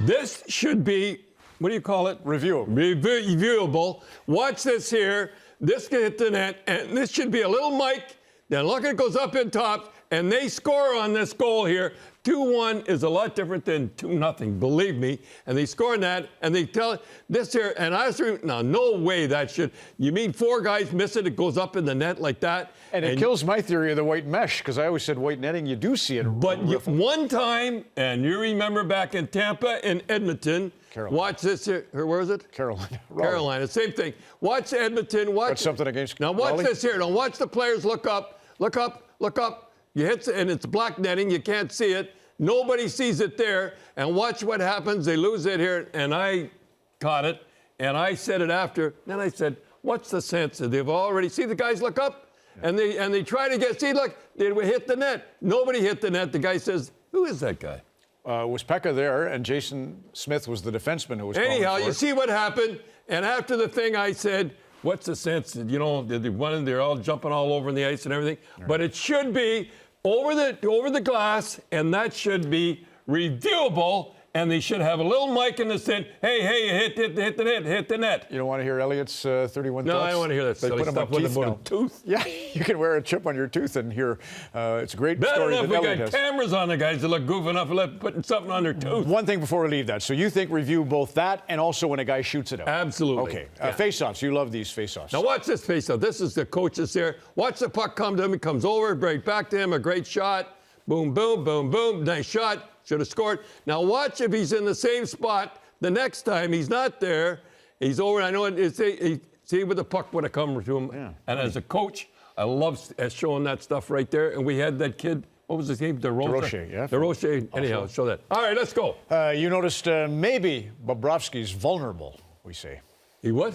This should be, what do you call it? Reviewable. Reviewable. Watch this here. This can hit the net, and this should be a little mic. Then look, it goes up in top, and they score on this goal here. 2-1 is a lot different than 2-0, believe me. And they score on that, and they tell this here, and I was now, no way that should. You mean 4 guys miss it, it goes up in the net like that? And it kills my theory of the white mesh, because I always said white netting, you do see it. But one time, and you remember back in Tampa and Edmonton, Carolina. Watch this here. Where is it? Carolina. Carolina, same thing. Watch Edmonton. Watch. Got something against Now watch Raleigh? this here. Now watch the players look up, look up, look up. You hit, and it's black netting. You can't see it. Nobody sees it there. And watch what happens. They lose it here, and I caught it, and I said it after. Then I said, "What's the sense? They've already see the guys look up, and they try to get see. Look, they hit the net. Nobody hit the net. The guy says, "Who is that guy?" Was Pekka there, and Jason Smith was the defenseman who was Anyhow, you it. see what happened, and after the thing, I said, "What's the sense?" You know, they're all jumping all over the ice and everything, but it should be over the glass, and that should be reviewable, and they should have a little mic in the center. Hey, hit the net. You don't want to hear Elliot's 31 No, thoughts? I don't want to hear that They silly put him stuff on with teeth about now. a tooth. Yeah, you can wear a chip on your tooth and hear. It's a great Bad story enough that we Elliot got has. cameras on the guys that look goofy enough for putting something on their tooth. One thing before we leave that. So you think review both that and also when a guy shoots it out? Absolutely. Okay. Yeah. Face-offs. You love these face-offs. Now watch this face-off. This is the coaches here. Watch the puck come to him. It comes over, break back to him. A great shot. Boom, boom, boom, boom. Nice shot. Should have scored. Now watch if he's in the same spot the next time. He's not there. He's over. I know it. See where the puck would have come to him. Yeah. And as a coach, I love showing that stuff right there. And we had that kid. What was his name? DeRoche, yeah. DeRoche. Anyhow, show that. All right, let's go. You noticed maybe Bobrovsky's vulnerable, we say. He what?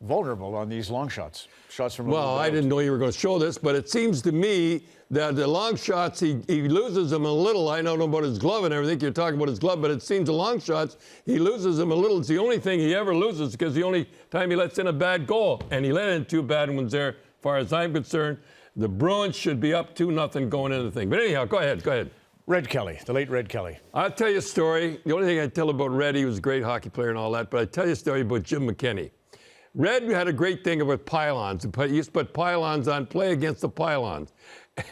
Vulnerable on these long shots. Shots from Well, I didn't know you were going to show this, but it seems to me that the long shots, he loses them a little. I don't know about his glove and everything. You're talking about his glove, but it seems the long shots, he loses them a little. It's the only thing he ever loses because the only time he lets in a bad goal. And he let in 2 bad ones there, as far as I'm concerned. The Bruins should be up 2-0 going into the thing. But anyhow, go ahead. Red Kelly, the late Red Kelly. I'll tell you a story. The only thing I tell about Red, he was a great hockey player and all that, but I tell you a story about Jim McKinney. Red had a great thing about pylons. He used to put pylons on, play against the pylons.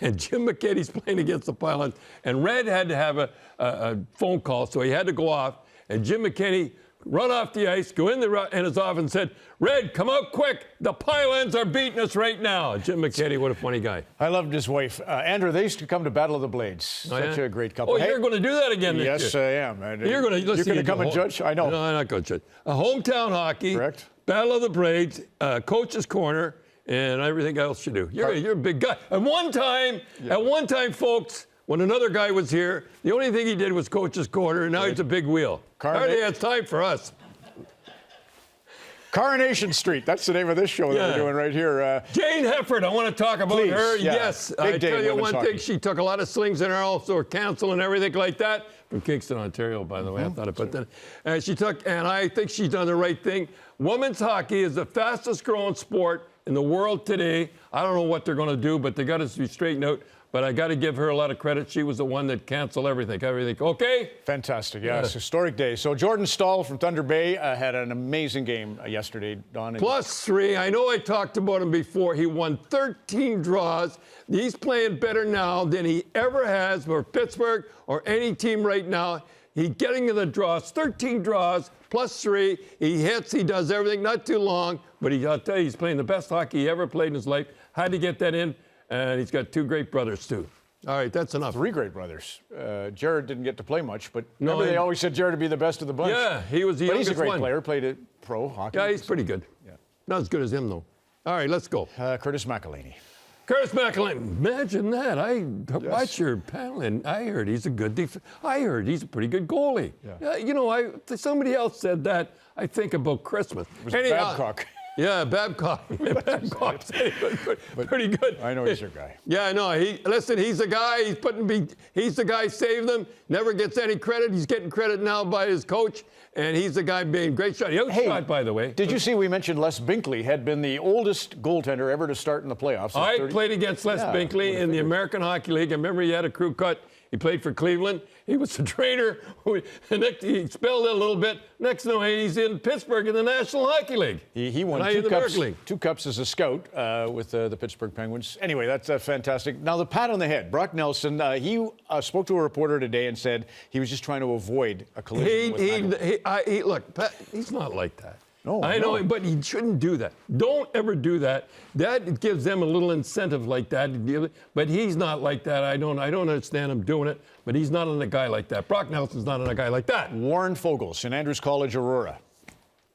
And Jim McKinney's playing against the pylons. And Red had to have a phone call, so he had to go off. And Jim McKinney run off the ice, go in his office and said, "Red, come out quick. The pylons are beating us right now." Jim McKinney, what a funny guy. I loved his wife. Andrew, they used to come to Battle of the Blades. Such a great couple. Oh, you're going to do that again this year? Yes, I am. You're going to come and judge? I know. No, I'm not going to judge. A hometown hockey. Correct. Battle of the Blades, coach's corner, and everything else you do. You're a big guy. At one time, folks, when another guy was here, the only thing he did was coach's corner, and now he's a big wheel. Hardly has time for us. Coronation Street. That's the name of this show that we're doing right here. Jane Hefford, I want to talk about her. Yeah. Yes, Big I day tell in you women's one thing, hockey. she took a lot of slings in her, also her counsel and everything like that. From Kingston, Ontario, by the way. I thought I put that. And I think she's done the right thing. Women's hockey is the fastest growing sport in the world today. I don't know what they're going to do, but they got to be straightened out. But I got to give her a lot of credit. She was the one that canceled everything. Okay? Fantastic. Yeah, it's a historic day. So Jordan Stahl from Thunder Bay had an amazing game yesterday, Don. +3. I know I talked about him before. He won 13 draws. He's playing better now than he ever has for Pittsburgh or any team right now. He's getting to the draws, 13 draws, +3. He hits, he does everything, not too long. But I'll tell you, he's playing the best hockey he ever played in his life. Had to get that in. And he's got 2 great brothers, too. All right, that's enough. 3 great brothers. Jared didn't get to play much, but remember they always said Jared would be the best of the bunch. Yeah, he was the youngest one. But he's a great player, played at pro hockey. Yeah, he's pretty good. Yeah. Not as good as him, though. All right, let's go. Curtis McElhaney. Curtis MacLean, imagine that. I watch your panel, and I heard he's a good I heard he's a pretty good goalie. Yeah. You know, somebody else said that. I think about Christmas. It was Babcock. Yeah, Babcock. Babcock said pretty good. I know he's your guy. Yeah, I know. Listen, he's the guy. He's the guy saved them. Never gets any credit. He's getting credit now by his coach, and he's the guy being great shot. He outshot, by the way. Did you see we mentioned Les Binkley had been the oldest goaltender ever to start in the playoffs? I played against Les Binkley in the American Hockey League. I remember he had a crew cut He played for Cleveland. He was the trainer. He expelled it a little bit. Next thing he's in Pittsburgh in the National Hockey League. He won 2 cups as a scout with the Pittsburgh Penguins. Anyway, that's fantastic. Now, the pat on the head. Brock Nelson, he spoke to a reporter today and said he was just trying to avoid a collision with look, Pat, he's not like that. No, I know, but he shouldn't do that. Don't ever do that. That gives them a little incentive like that. But he's not like that. I don't understand him doing it, but he's not on a guy like that. Brock Nelson's not on a guy like that. Warren Fogle, St. Andrews College, Aurora.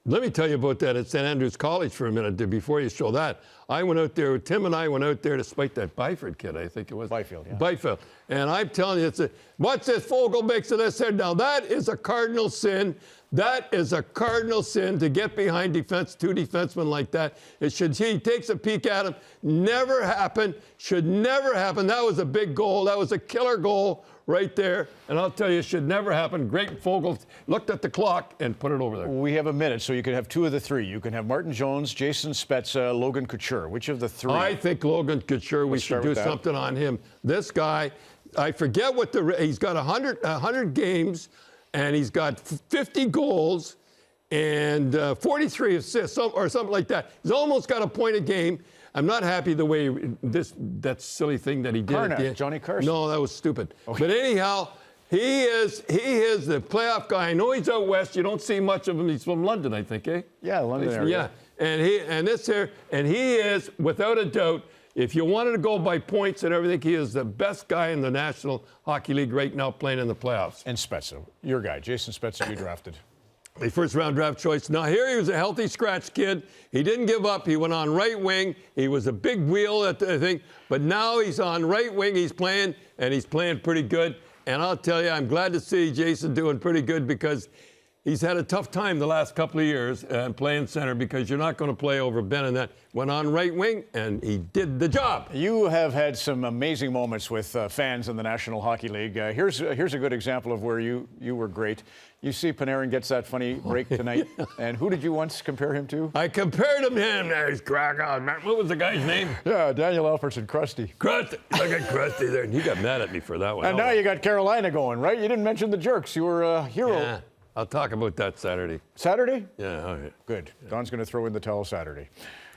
Let me tell you about that at St. Andrews College for a minute before you show that. I went out there, Tim and I went out there to spike that Byford kid, I think it was. Byfield, yeah. Byfield. And I'm telling you, what's this Fogle makes of this head now? That is a cardinal sin. That is a cardinal sin to get behind defense, 2 defensemen like that. He takes a peek at him. Never happened. Should never happen. That was a big goal. That was a killer goal right there. And I'll tell you, it should never happen. Great Fogle looked at the clock and put it over there. We have a minute, so you can have 2 of the 3. You can have Martin Jones, Jason Spezza, Logan Couture. Which of the 3? I think Logan Couture, we should do something on him. This guy, I forget what he's got 100 games, and he's got 50 goals and 43 assists, or something like that. He's almost got a point a game. I'm not happy the way that silly thing that he did. Carnett, Johnny Carson. No, that was stupid. Okay. But anyhow, he is the playoff guy. I know he's out west. You don't see much of him. He's from London, I think, eh? Yeah, London area. Yeah, and he is without a doubt. If you wanted to go by points and everything, he is the best guy in the National Hockey League right now playing in the playoffs. And Spezza, your guy, Jason Spezza, you drafted. A first-round draft choice. Now, here he was a healthy scratch kid. He didn't give up. He went on right wing. He was a big wheel at the thing. But now he's on right wing. He's playing, and he's playing pretty good. And I'll tell you, I'm glad to see Jason doing pretty good because he's had a tough time the last couple of years playing center because you're not going to play over Ben and that. Went on right wing, and he did the job. You have had some amazing moments with fans in the National Hockey League. Here's a good example of where you were great. You see Panarin gets that funny break tonight. And who did you once compare him to? I compared him to him. There's crack on. What was the guy's name? Yeah, Daniel Alfredson, Krusty. Krusty. Look at Krusty there. And he got mad at me for that one. And now you got Carolina going, right? You didn't mention the Jerks. You were a hero. Yeah, I'll talk about that Saturday. Saturday? Yeah, all right. Good. Don's going to throw in the towel Saturday.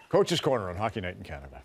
Coach's Corner on Hockey Night in Canada.